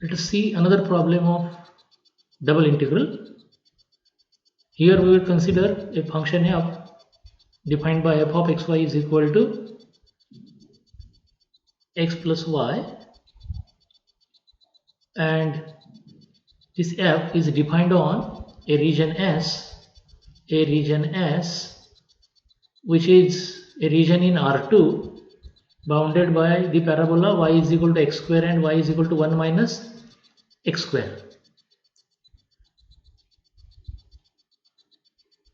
Let us see another problem of double integral. Here we will consider a function f defined by f of xy is equal to x plus y, and this f is defined on a region S, which is a region in R2 bounded by the parabola y is equal to x square and y is equal to 1 minus x square.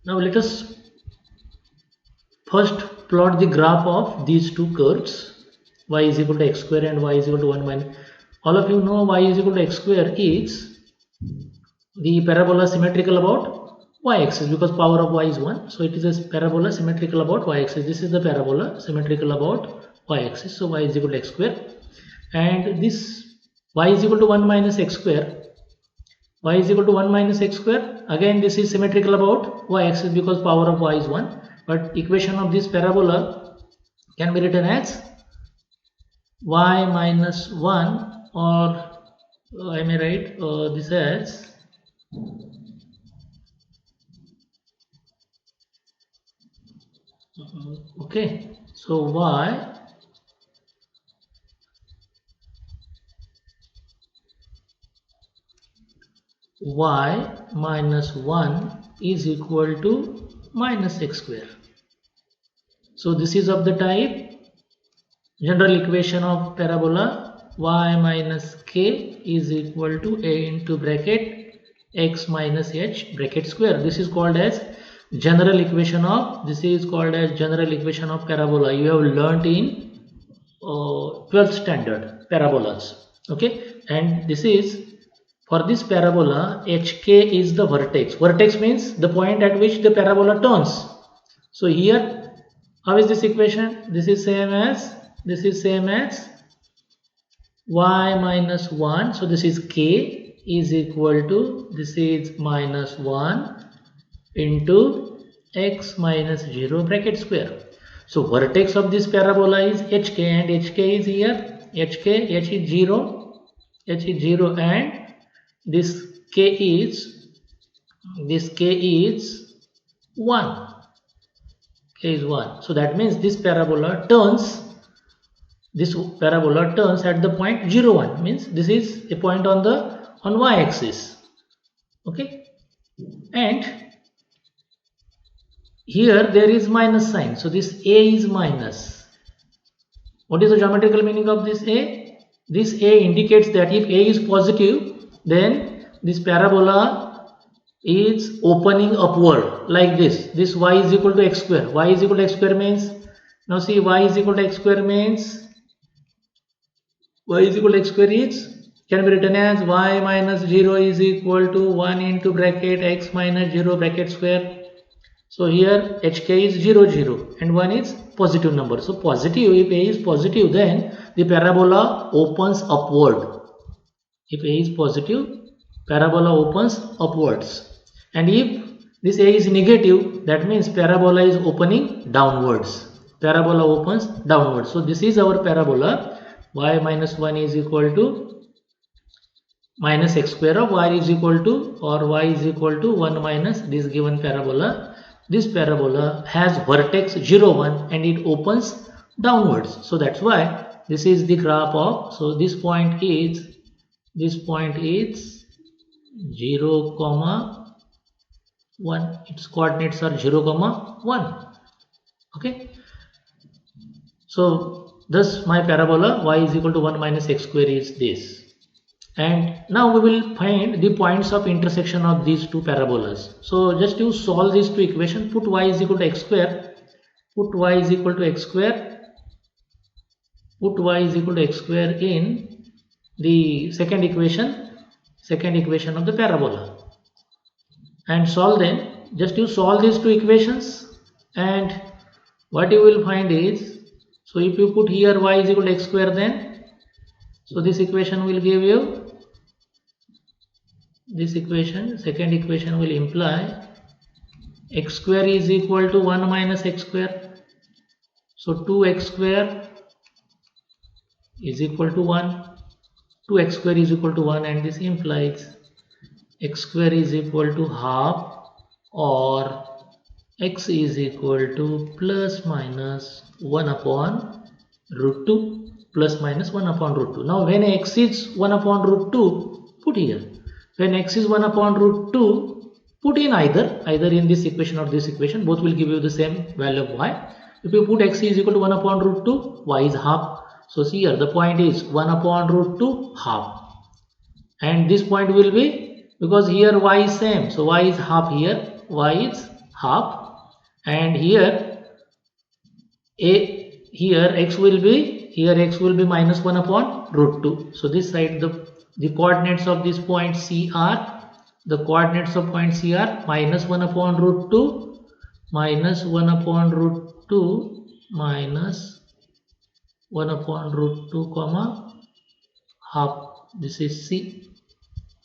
Now let us first plot the graph of these two curves, y is equal to x square and y is equal to 1 minus. All of you know y is equal to x square is the parabola symmetrical about y-axis because power of y is 1. So it is a parabola symmetrical about y-axis. This is the parabola symmetrical about y-axis. So y is equal to x square, and this y is equal to 1 minus x square. Y is equal to 1 minus x square. Again, this is symmetrical about y-axis because power of y is 1. But equation of this parabola can be written as y minus 1, or I may write this as okay. So y minus 1 is equal to minus x square. So this is of the type general equation of parabola y minus k is equal to a into bracket x minus h bracket square. This is called as general equation of parabola. You have learnt in 12th standard parabolas. Okay, and this is for this parabola hk is the vertex. Vertex means the point at which the parabola turns. So here, how is this equation? This is same as y minus 1. So this is k is equal to, this is minus 1 into x minus 0 bracket square. So vertex of this parabola is hk, and hk is here, h is 0, and this k is 1. K is 1. So that means this parabola turns at the point 0, 1, means this is a point on y-axis. Okay, and here there is minus sign, so this a is minus. What is the geometrical meaning of this a? This a indicates that if a is positive, then this parabola is opening upward like this. This y is equal to x square. Y is equal to x square means, now see, y is equal to x square means, y is equal to x square is, can be written as y minus 0 is equal to 1 into bracket x minus 0 bracket square. So here hk is 0, 0 and 1 is positive number. So positive, if a is positive, then the parabola opens upward. If a is positive, parabola opens upwards. And if this a is negative, that means parabola is opening downwards. Parabola opens downwards. So this is our parabola. Y minus 1 is equal to minus x square of y is equal to, or y is equal to 1 minus this given parabola. This parabola has vertex 0, 1 and it opens downwards. So that's why this is the graph of, so this point is 0, 1. Its coordinates are 0, 1. Okay. So thus my parabola y is equal to 1 minus x square is this. And now we will find the points of intersection of these two parabolas. So just to solve these two equations, put y is equal to x square, put y is equal to x square in the second equation of the parabola, and solve them. Just you solve these two equations, and what you will find is, so if you put here y is equal to x square, then so this equation will give you, this equation, second equation will imply x square is equal to 1 minus x square. So 2x square is equal to 1. 2x square is equal to 1, and this implies x square is equal to half, or x is equal to plus minus 1 upon root 2, plus minus 1 upon root 2. Now when x is 1 upon root 2, put here. When x is 1 upon root 2, put in either in this equation or this equation, both will give you the same value of y. If you put x is equal to 1 upon root 2, y is half. So see here, the point is 1 upon root 2 half, and this point will be, because here y is same, so y is half here, y is half, and here x will be minus 1 upon root 2. So this side, the coordinates of this point C are, minus 1 upon root 2, minus 1 upon root 2, minus 1 upon root 2 comma half. This is C.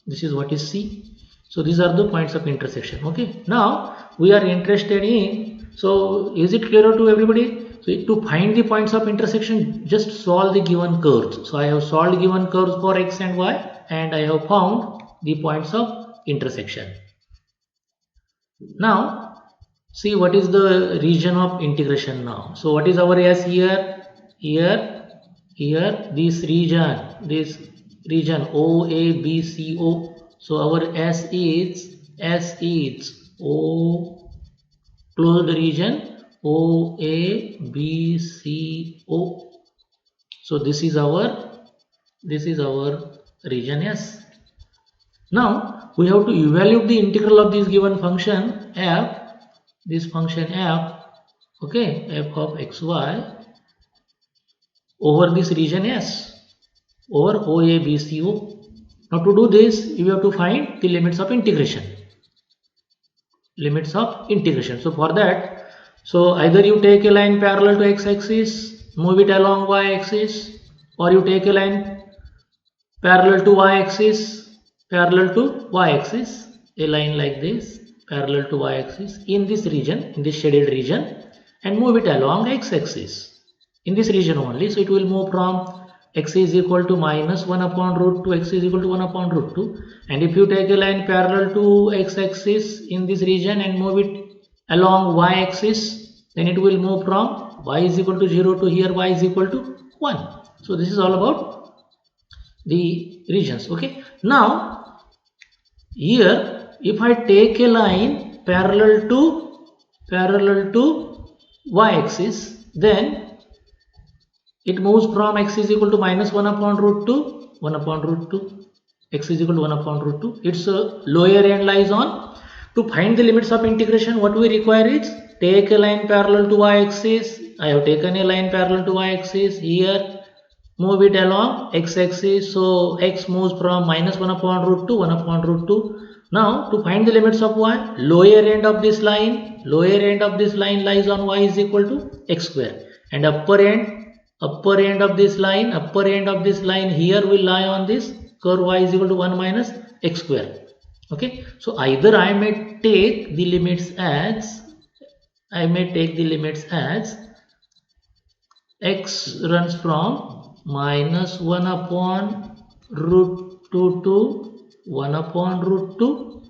This is what is C. So these are the points of intersection. Okay. Now we are interested in, so is it clear to everybody? So to find the points of intersection, just solve the given curves. So I have solved given curves for x and y, and I have found the points of intersection. Now see what is the region of integration now. So what is our S here? Here this region OABCO. So our S is O closed region OABCO. So this is our region S. Now we have to evaluate the integral of this given function f, okay, f of xy over this region S, over OABCO. Now to do this, you have to find the limits of integration. So for that, so either you take a line parallel to x-axis, move it along y-axis, or you take a line parallel to y-axis, a line like this parallel to y-axis in this region, in this shaded region, and move it along x-axis in this region only. So it will move from x is equal to minus 1 upon root 2, x is equal to 1 upon root 2. And if you take a line parallel to x-axis in this region and move it along y-axis, then it will move from y is equal to 0 to here y is equal to 1. So this is all about the regions. Okay. Now here, if I take a line parallel to y-axis, then it moves from x is equal to minus 1 upon root 2, x is equal to 1 upon root 2. Its lower end lies on. To find the limits of integration, what we require is take a line parallel to y-axis. I have taken a line parallel to y-axis here, move it along x-axis. So x moves from minus 1 upon root 2, 1 upon root 2. Now to find the limits of y, lower end of this line lies on y is equal to x square, and upper end of this line here will lie on this curve y is equal to 1 minus x square. Okay. So either I may take the limits as x runs from minus 1 upon root 2 to 1 upon root 2.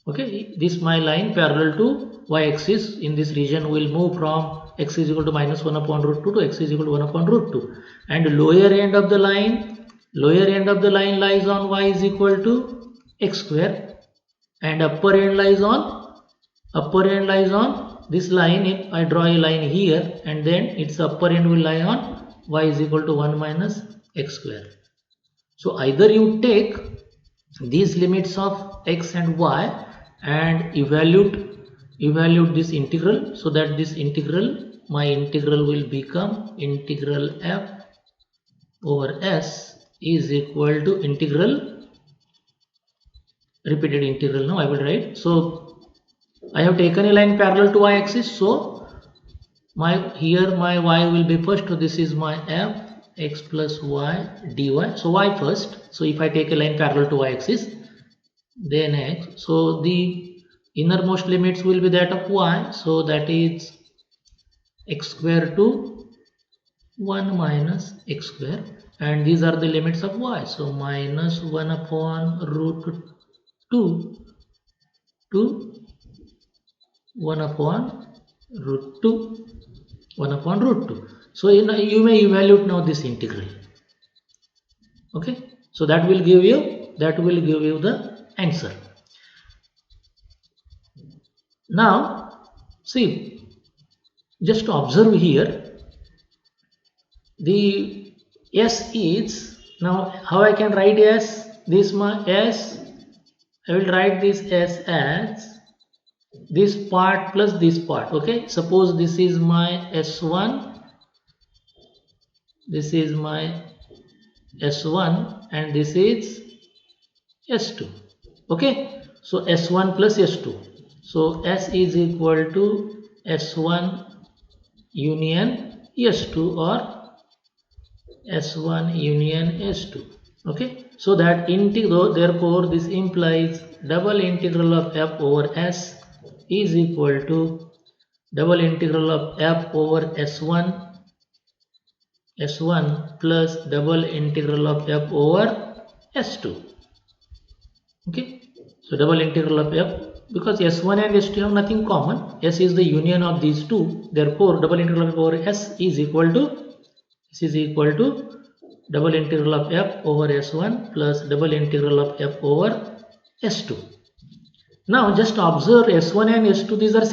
Okay, this my line parallel to y-axis in this region will move from x is equal to minus 1 upon root 2 to x is equal to 1 upon root 2, and lower end of the line lies on y is equal to x square, and upper end lies on this line. If I draw a line here, and then its upper end will lie on y is equal to 1 minus x square. So either you take these limits of x and y and evaluate this integral, so that this my integral will become integral f over s is equal to repeated integral. Now I will write. So I have taken a line parallel to y-axis, so my y will be first. So this is my f x plus y dy. So y first. So if I take a line parallel to y-axis, then x. So the innermost limits will be that of y. So that is x square to 1 minus x square, and these are the limits of y. So minus 1 upon root 2 to 1 upon root 2, 1 upon root 2. So you may evaluate now this integral. Okay, so that will give you the answer. Now see, just observe here, the s is, now how I can write s, this my s, I will write this s as this part plus this part. Okay, suppose this is my s1, this is my s1, and this is s2. Okay, so s1 plus s2, so s is equal to s1 union s2 or s1 union s2. Okay, so that integral, therefore this implies double integral of f over s is equal to double integral of f over s1 plus double integral of f over s2. Okay, so double integral of f, because s1 and s2 have nothing common, s is the union of these two, therefore double integral of f over s is equal to double integral of f over s1 plus double integral of f over s2. Now just observe s1 and s2, these are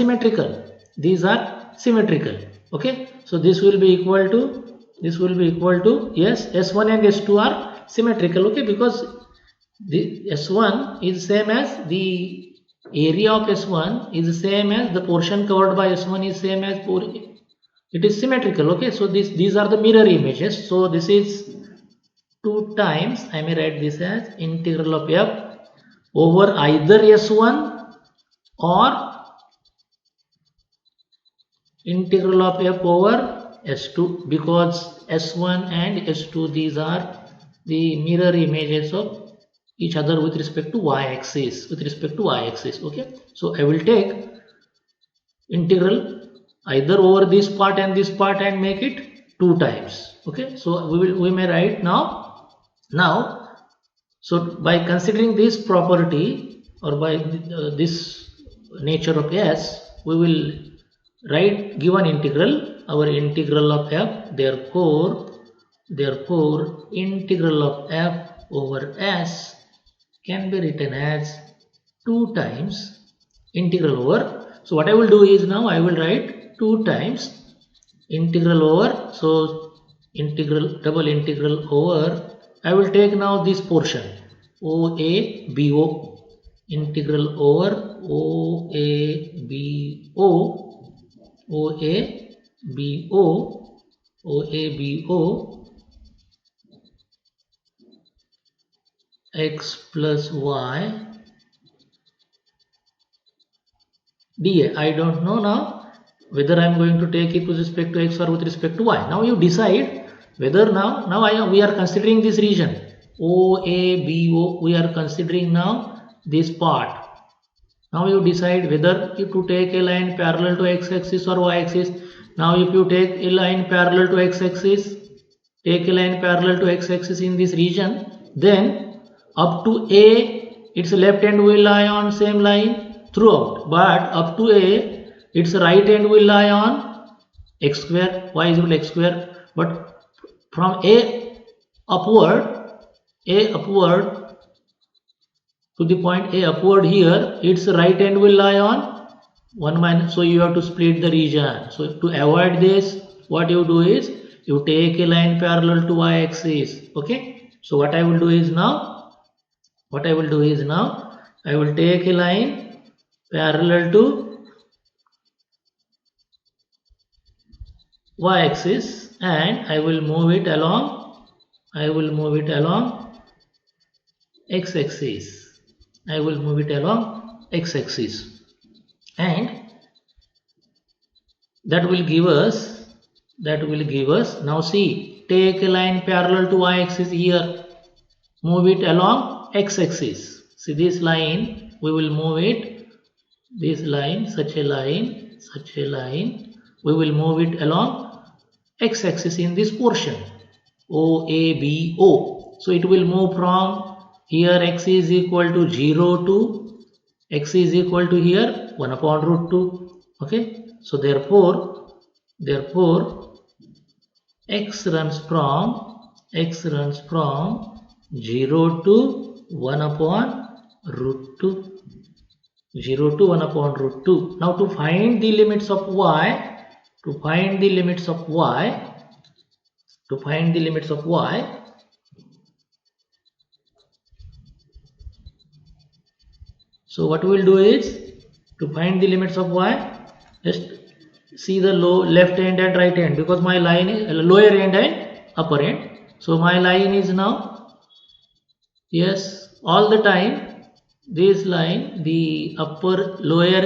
symmetrical. Okay, so this will be equal to yes, s1 and s2 are symmetrical. Okay, because the s1 is same as the area of s1 is the same as the portion covered by s1 is same as it is symmetrical. Okay, so these are the mirror images. So this is 2 times, I may write this as integral of f over either s1 or integral of f over s2, because s1 and s2, these are the mirror images of each other with respect to y-axis. Okay, so I will take integral either over this part and this part and make it 2 times. Okay, so we may write now, so by considering this property or by this nature of s, we will write given integral, our integral of f, therefore integral of f over s can be written as 2 times integral over, so what I will do is now I will write 2 times integral over, so double integral over, I will take now this portion OABO, integral over OABO x plus y dA. I don't know now whether I am going to take it with respect to x or with respect to y. Now you decide whether we are considering this region OABO, we are considering now this part. Now you decide whether to take a line parallel to x-axis or y-axis. Now if you take a line parallel to x-axis, in this region, then up to A, its left hand will lie on same line throughout, but up to A, its right hand will lie on x square, y is equal to x square, but from A upward to the point A upward here, its right hand will lie on 1 minus, so you have to split the region. So to avoid this, what you do is you take a line parallel to y-axis. Okay, so what I will do is now I will take a line parallel to y-axis and I will move it along x-axis. And that will give us, now see, take a line parallel to y-axis here, move it along x-axis. See this line, we will move it, this line, such a line, we will move it along x-axis in this portion OABO. So it will move from here x is equal to 0 to x is equal to here 1 upon root 2. Okay, so therefore x runs from 0 to 1 upon root 2. 0 to 1 upon root 2. Now to find the limits of y, so what we will do is, to find the limits of y, just see the left end and right end, because my line is lower end and upper end. So my line is now, yes, all the time this line, the lower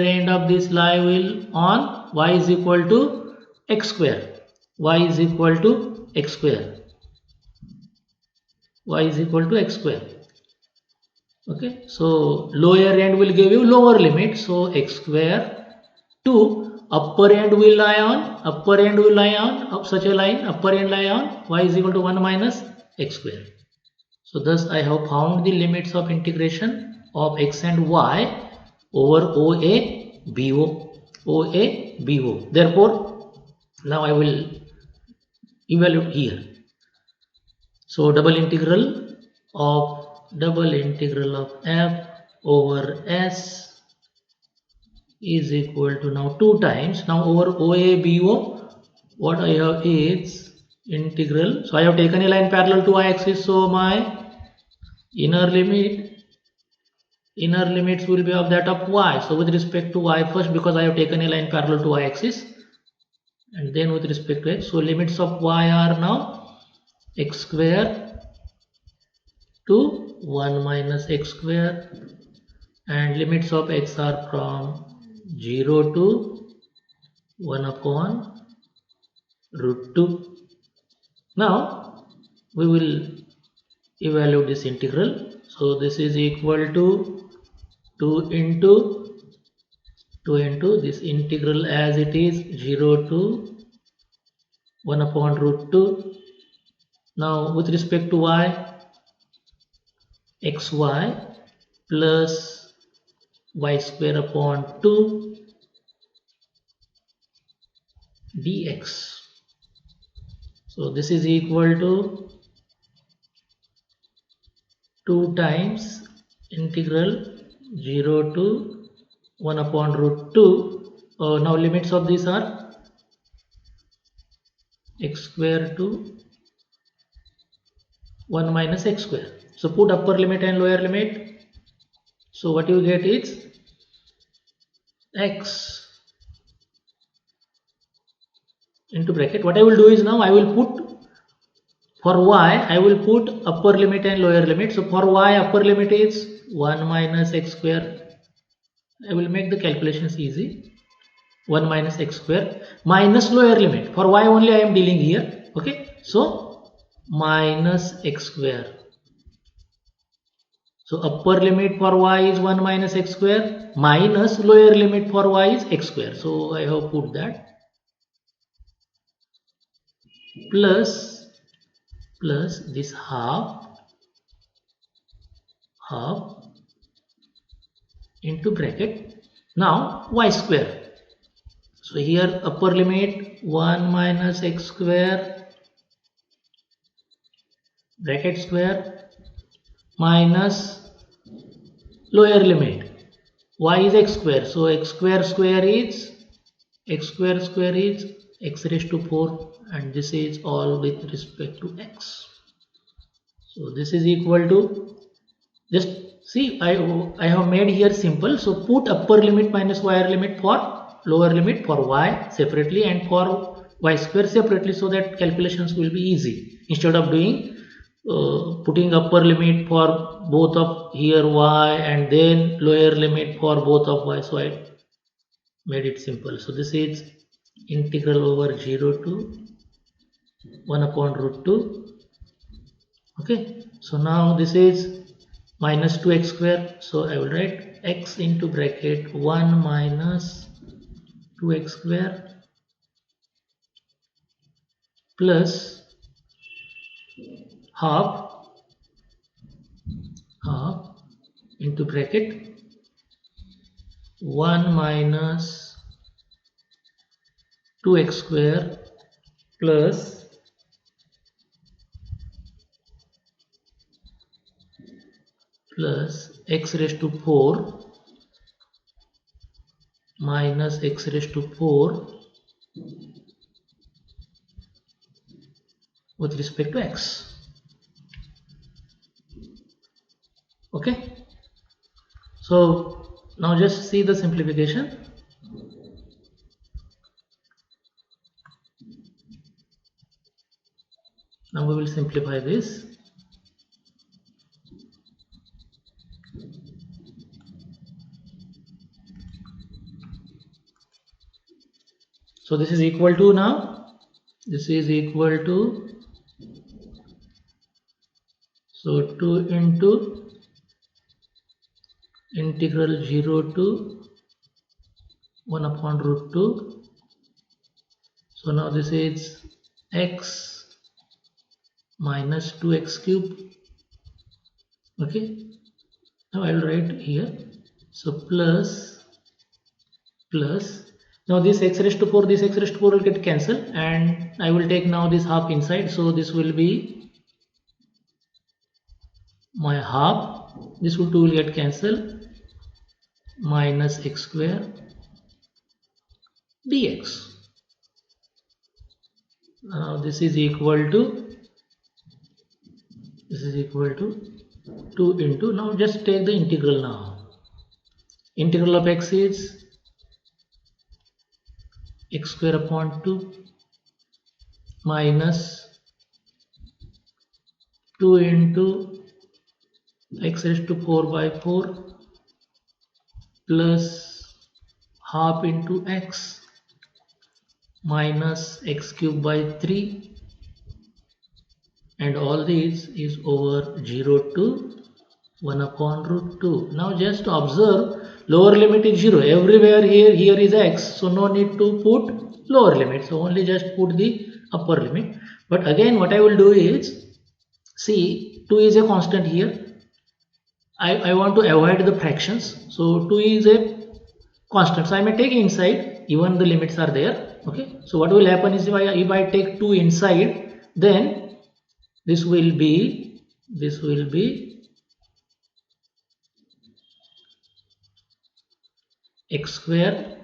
end of this line will on y is equal to x square. Okay, so lower end will give you lower limit, so x square, to upper end will lie on such a line, upper end lie on y is equal to 1 minus x square. So thus I have found the limits of integration of x and y over OABO. Therefore now I will evaluate here. So double integral of f over s is equal to now 2 times. Now over OABO, what I have is integral. So I have taken a line parallel to y-axis. So my inner limits will be of that of y. So with respect to y first, because I have taken a line parallel to y-axis, and then with respect to x. So limits of y are now x square to 1 minus x square, and limits of x are from 0 to 1 upon root 2. Now we will evaluate this integral. So this is equal to 2 into this integral as it is 0 to 1 upon root 2. Now with respect to y, xy plus y square upon 2 dx. So this is equal to 2 times integral 0 to 1 upon root 2. Now limits of these are x square to 1 minus x square. So put upper limit and lower limit. So what you get is x into bracket. What I will do is, now I will put, for y I will put upper limit and lower limit. So for y upper limit is 1 minus x square. I will make the calculations easy. 1 minus x square minus lower limit. For y only I am dealing here. Okay, so minus x square. So upper limit for y is 1 minus x square minus lower limit for y is x square. So I have put that, plus this half into bracket. Now y square. So here upper limit 1 minus x square bracket square minus lower limit y is x square. So x square is x raised to 4, and this is all with respect to x. So this is equal to, just see, I have made here simple. So put upper limit minus lower limit for lower limit for y separately and for y square separately, so that calculations will be easy, instead of doing putting upper limit for both of here y and then lower limit for both of y. So I made it simple. So this is integral over 0 to 1 upon root 2. Okay, so now this is minus 2x square. So I will write x into bracket 1 minus 2x square plus half into bracket 1 minus 2x square plus x raised to 4 minus x raised to 4 with respect to x. Okay, so now just see the simplification. Now we will simplify this. So this is equal to, now this is equal to, so 2 into integral 0 to 1 upon root 2. So now this is x minus 2x cube. Okay, now I'll write here, so plus now this x raised to 4, this x raised to 4 will get cancelled, and I will take now this half inside, so this will be my half, this will 2 will get cancelled, minus x square dx. Now this is equal to 2 into, now just take the integral. Now integral of x is x square upon 2 minus 2 into x raised to 4 by 4 plus half into x minus x cube by 3, and all these is over 0 to 1 upon root 2. Now just observe, lower limit is 0 everywhere, here is x, so no need to put lower limit, so only just put the upper limit. But again what I will do is, see 2 is a constant here, I want to avoid the fractions, so 2 is a constant, so I may take inside, even the limits are there. Okay, so what will happen is, if I take 2 inside, then this will be x square,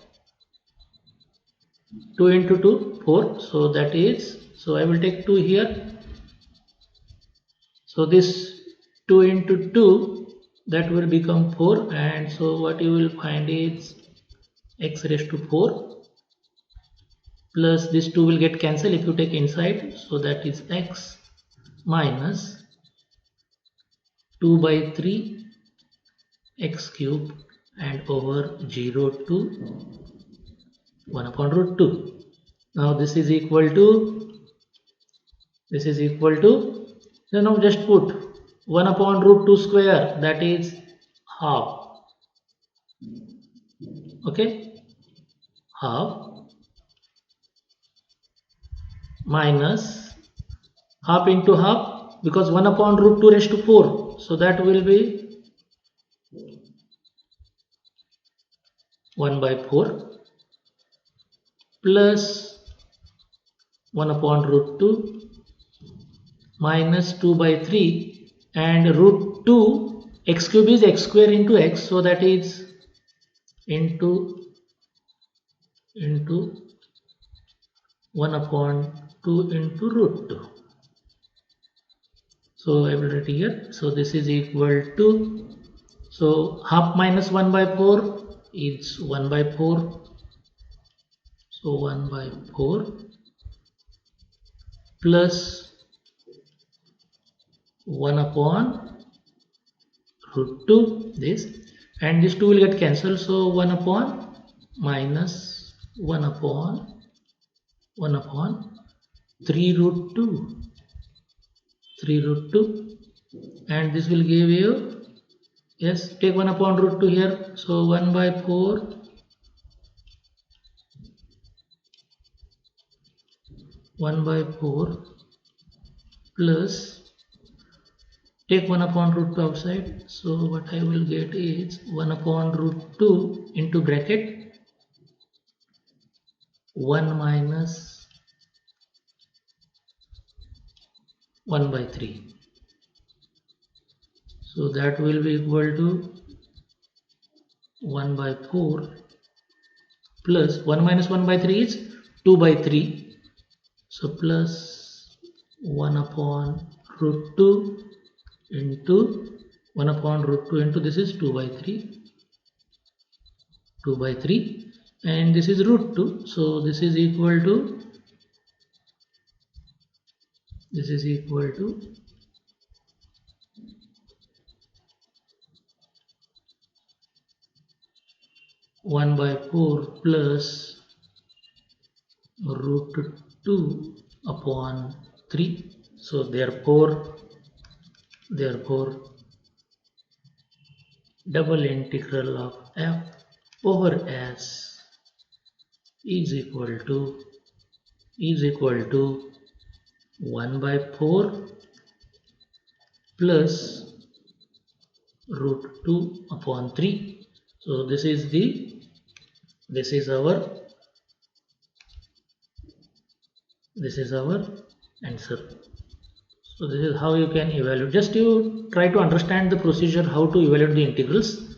2 into 2 4, so that is, so I will take 2 here, so this 2 into 2, that will become 4, and so what you will find is x raised to 4 plus this 2 will get cancelled if you take inside, so that is x minus 2 by 3 x cube and over 0 to 1 upon root 2. Now this is equal to, then now just put 1 upon root 2 square, that is half. Okay, half minus half into half, because 1 upon root 2 raised to 4, so that will be 1 by 4 plus 1 upon root 2 minus 2 by 3, and root 2, x cube is x square into x, so that is into 1 upon 2 into root 2. So I will write here, so this is equal to, so half minus 1 by 4 is 1 by 4, so 1 by 4 plus 1 upon root 2, this, and this 2 will get cancelled, so 1 upon minus 1 upon 3 root 2, and this will give you, yes, take 1 upon root 2 here, so 1 by 4 1 by 4 plus, take 1 upon root 2 outside, so what I will get is 1 upon root 2 into bracket 1 minus 1 by 3. So that will be equal to 1 by 4 plus 1 minus 1 by 3 is 2 by 3. So plus 1 upon root 2 into 1 upon root 2 into this is 2 by 3. 2 by 3 and this is root 2. So this is equal to 1 by 4 plus root 2 upon 3. So therefore double integral of f over s is equal to 1 by 4 plus root 2 upon 3. So this is our answer. So this is how you can evaluate. Just you try to understand the procedure how to evaluate the integrals.